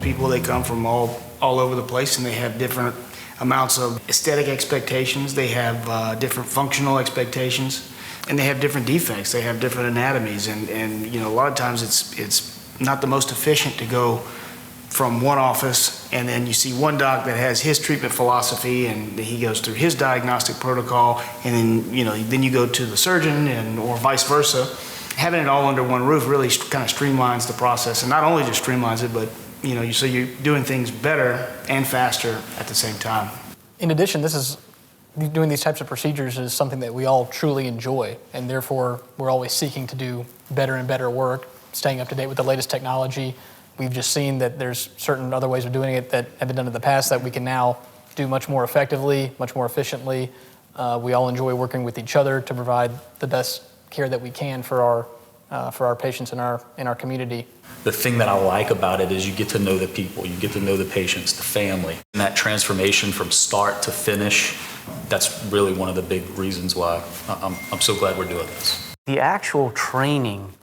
People, they come from all over the place, and they have different amounts of aesthetic expectations. They have different functional expectations, and they have different defects. They have different anatomies, and you know, a lot of times it's not the most efficient to go from one office and then you see one doc that has his treatment philosophy and he goes through his diagnostic protocol, and then you go to the surgeon, and or vice versa. Having it all under one roof really kind of streamlines the process, and not only just streamlines it, but so you're doing things better and faster at the same time. In addition, doing these types of procedures is something that we all truly enjoy, and therefore we're always seeking to do better and better work, staying up to date with the latest technology. We've just seen that there's certain other ways of doing it that have been done in the past that we can now do much more effectively, much more efficiently. We all enjoy working with each other to provide the best care that we can for our patients in our community. The thing that I like about it is you get to know the people, you get to know the patients, the family. And that transformation from start to finish, that's really one of the big reasons why I'm so glad we're doing this. The actual training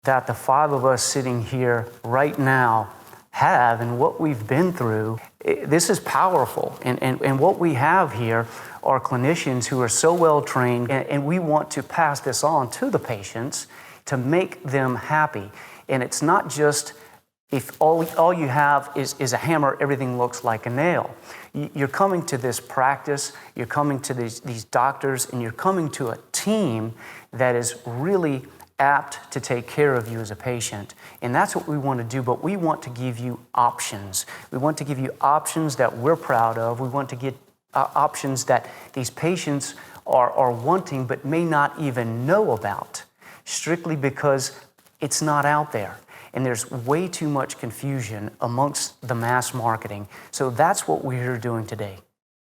that the 5 of us sitting here right now have, and what we've been through, this is powerful. And what we have here are clinicians who are so well trained, and we want to pass this on to the patients to make them happy. And it's not just if all you have is a hammer, everything looks like a nail. You're coming to this practice, you're coming to these doctors, and you're coming to a team that is really apt to take care of you as a patient. And that's what we want to do, but we want to give you options. We want to give you options that we're proud of. We want to get options that these patients are wanting but may not even know about, strictly because it's not out there. And there's way too much confusion amongst the mass marketing. So that's what we're here doing today.